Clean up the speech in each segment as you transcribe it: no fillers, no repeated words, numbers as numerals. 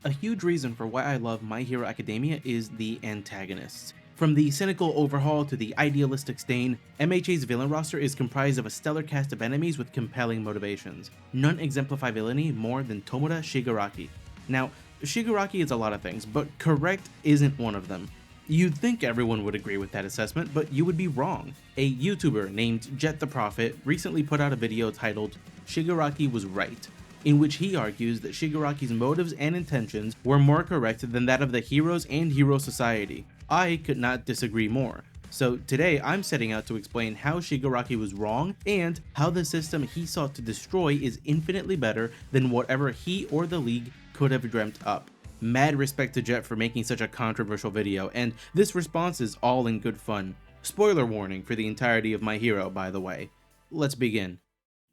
A huge reason for why I love My Hero Academia is the antagonists. From the cynical Overhaul to the idealistic Stain, MHA's villain roster is comprised of a stellar cast of enemies with compelling motivations. None exemplify villainy more than Tomura Shigaraki. Now, Shigaraki is a lot of things, but correct isn't one of them. You'd think everyone would agree with that assessment, but you would be wrong. A YouTuber named Jet the Prophet recently put out a video titled "Shigaraki Was Right," in which he argues that Shigaraki's motives and intentions were more correct than that of the heroes and Hero Society. I could not disagree more. So today I'm setting out to explain how Shigaraki was wrong and how the system he sought to destroy is infinitely better than whatever he or the League could have dreamt up. Mad respect to Jet for making such a controversial video, and this response is all in good fun. Spoiler warning for the entirety of My Hero, by the way. Let's begin.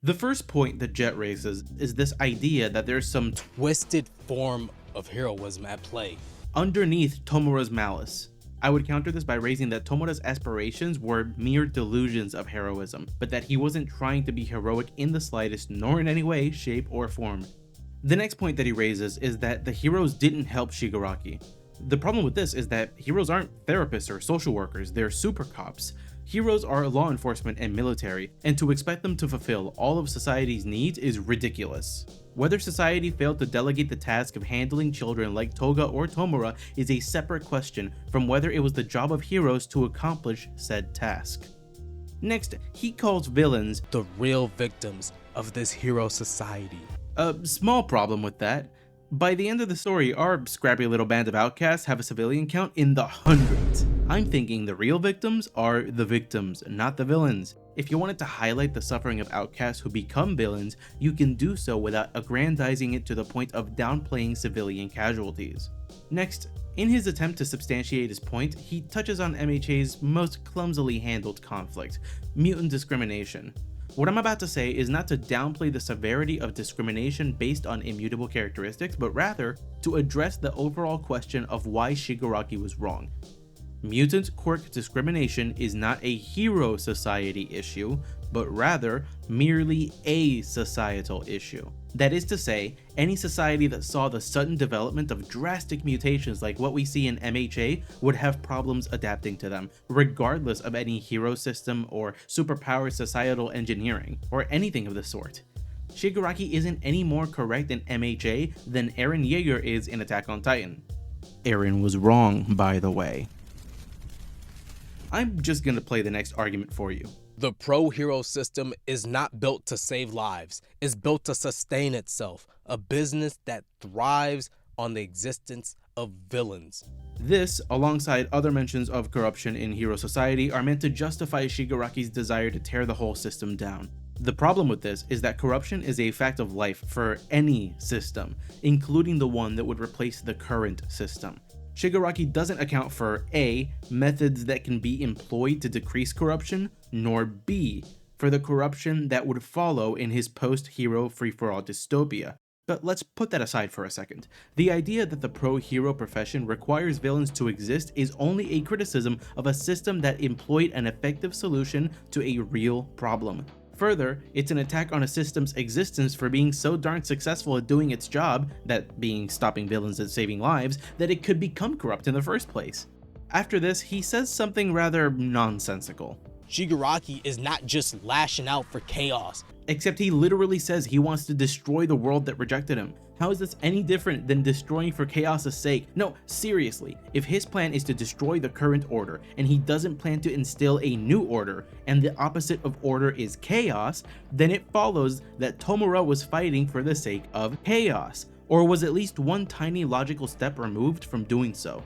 The first point that Jet raises is this idea that there's some twisted form of heroism at play underneath Tomura's malice. I would counter this by raising that Tomura's aspirations were mere delusions of heroism, but that he wasn't trying to be heroic in the slightest, nor in any way, shape, or form. The next point that he raises is that the heroes didn't help Shigaraki. The problem with this is that heroes aren't therapists or social workers, they're super cops. Heroes are law enforcement and military, and to expect them to fulfill all of society's needs is ridiculous. Whether society failed to delegate the task of handling children like Toga or Tomura is a separate question from whether it was the job of heroes to accomplish said task. Next, he calls villains the real victims of this hero society. A small problem with that. By the end of the story, our scrappy little band of outcasts have a civilian count in the hundreds. I'm thinking the real victims are the victims, not the villains. If you wanted to highlight the suffering of outcasts who become villains, you can do so without aggrandizing it to the point of downplaying civilian casualties. Next, in his attempt to substantiate his point, he touches on MHA's most clumsily handled conflict, mutant discrimination. What I'm about to say is not to downplay the severity of discrimination based on immutable characteristics, but rather to address the overall question of why Shigaraki was wrong. Mutant quirk discrimination is not a hero society issue, but rather merely a societal issue. That is to say, any society that saw the sudden development of drastic mutations like what we see in MHA would have problems adapting to them, regardless of any hero system or superpower societal engineering, or anything of the sort. Shigaraki isn't any more correct in MHA than Eren Yeager is in Attack on Titan. Eren was wrong, by the way. I'm just gonna play the next argument for you. The pro-hero system is not built to save lives, it's built to sustain itself, a business that thrives on the existence of villains. This, alongside other mentions of corruption in Hero Society, are meant to justify Shigaraki's desire to tear the whole system down. The problem with this is that corruption is a fact of life for any system, including the one that would replace the current system. Shigaraki doesn't account for A, methods that can be employed to decrease corruption, nor B, for the corruption that would follow in his post-hero free-for-all dystopia. But let's put that aside for a second. The idea that the pro-hero profession requires villains to exist is only a criticism of a system that employed an effective solution to a real problem. Further, it's an attack on a system's existence for being so darn successful at doing its job, that being stopping villains and saving lives, that it could become corrupt in the first place. After this, he says something rather nonsensical. Shigaraki is not just lashing out for chaos. Except he literally says he wants to destroy the world that rejected him. How is this any different than destroying for chaos' sake? No, seriously, if his plan is to destroy the current order, and he doesn't plan to instill a new order, and the opposite of order is chaos, then it follows that Tomura was fighting for the sake of chaos, or was at least one tiny logical step removed from doing so.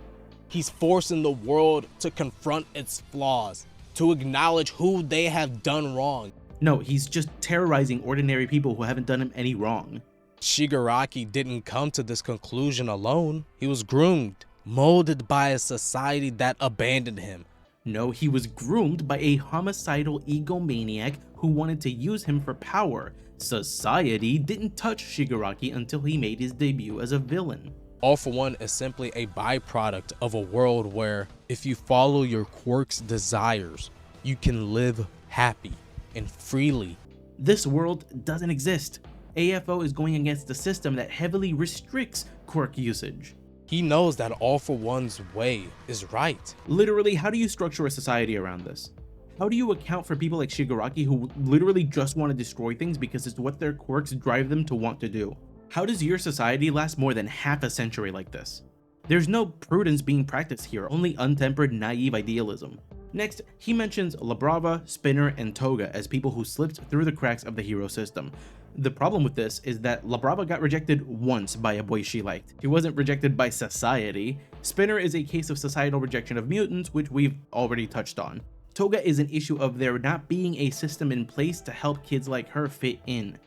He's forcing the world to confront its flaws, to acknowledge who they have done wrong. No, he's just terrorizing ordinary people who haven't done him any wrong. Shigaraki didn't come to this conclusion alone. He was groomed, molded by a society that abandoned him. No, he was groomed by a homicidal egomaniac who wanted to use him for power. Society didn't touch Shigaraki until he made his debut as a villain. All for One is simply a byproduct of a world where, if you follow your quirk's desires, you can live happy and freely. This world doesn't exist. AFO is going against a system that heavily restricts quirk usage. He knows that all for one's way is right. Literally, how do you structure a society around this? How do you account for people like Shigaraki who literally just want to destroy things because it's what their quirks drive them to want to do? How does your society last more than half a century like this? There's no prudence being practiced here, only untempered, naive idealism. Next, he mentions Labrava, Spinner, and Toga as people who slipped through the cracks of the hero system. The problem with this is that Labrava got rejected once by a boy she liked. He wasn't rejected by society. Spinner is a case of societal rejection of mutants, which we've already touched on. Toga is an issue of there not being a system in place to help kids like her fit in.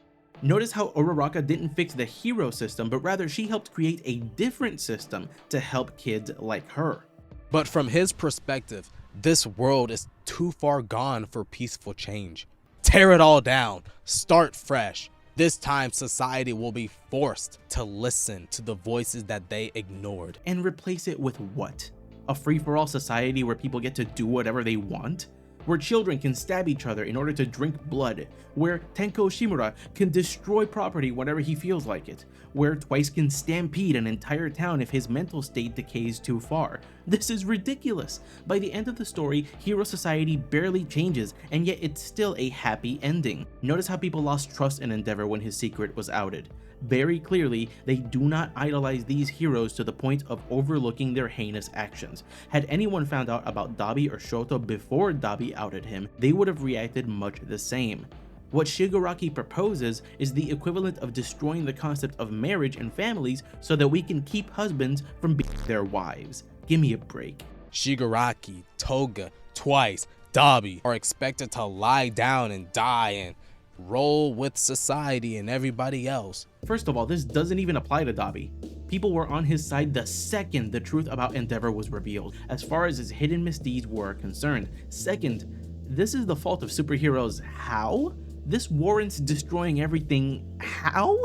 Notice how Uraraka didn't fix the hero system, but rather she helped create a different system to help kids like her. But from his perspective, this world is too far gone for peaceful change. Tear it all down, start fresh. This time society will be forced to listen to the voices that they ignored. And replace it with what? A free-for-all society where people get to do whatever they want? Where children can stab each other in order to drink blood, where Tenko Shimura can destroy property whenever he feels like it, where Twice can stampede an entire town if his mental state decays too far. This is ridiculous. By the end of the story, Hero Society barely changes, and yet it's still a happy ending. Notice how people lost trust in Endeavor when his secret was outed. Very clearly, they do not idolize these heroes to the point of overlooking their heinous actions. Had anyone found out about Dabi or Shoto before Dabi outed him, they would have reacted much the same. What Shigaraki proposes is the equivalent of destroying the concept of marriage and families so that we can keep husbands from being their wives. Give me a break. Shigaraki, Toga, Twice, Dabi are expected to lie down and die and roll with society and everybody else. First of all, this doesn't even apply to Dabi. People were on his side the second the truth about Endeavor was revealed, as far as his hidden misdeeds were concerned. Second, this is the fault of superheroes. How? This warrants destroying everything. How?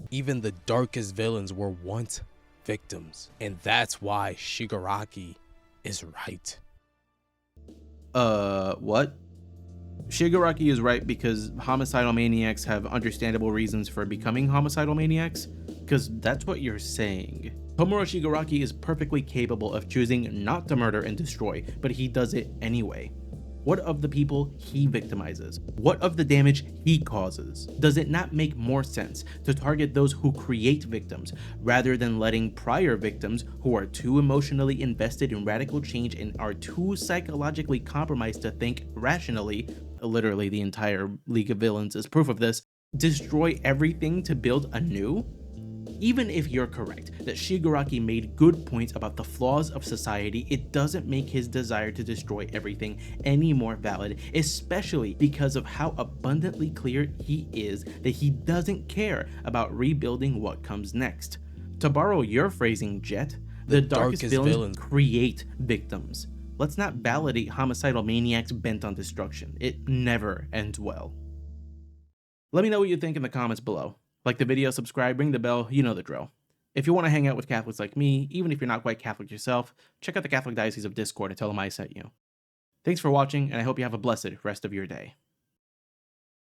Even the darkest villains were once victims, and that's why Shigaraki is right. What? Shigaraki is right because homicidal maniacs have understandable reasons for becoming homicidal maniacs? Because that's what you're saying. Tomura Shigaraki is perfectly capable of choosing not to murder and destroy, but he does it anyway. What of the people he victimizes? What of the damage he causes? Does it not make more sense to target those who create victims rather than letting prior victims who are too emotionally invested in radical change and are too psychologically compromised to think rationally, literally the entire League of Villains is proof of this, destroy everything to build anew? Even if you're correct that Shigaraki made good points about the flaws of society, it doesn't make his desire to destroy everything any more valid, especially because of how abundantly clear he is that he doesn't care about rebuilding what comes next. To borrow your phrasing, Jet, the darkest villains create victims. Let's not validate homicidal maniacs bent on destruction. It never ends well. Let me know what you think in the comments below. Like the video, subscribe, ring the bell, you know the drill. If you want to hang out with Catholics like me, even if you're not quite Catholic yourself, check out the Catholic Diocese of Discord and tell them I sent you. Thanks for watching, and I hope you have a blessed rest of your day.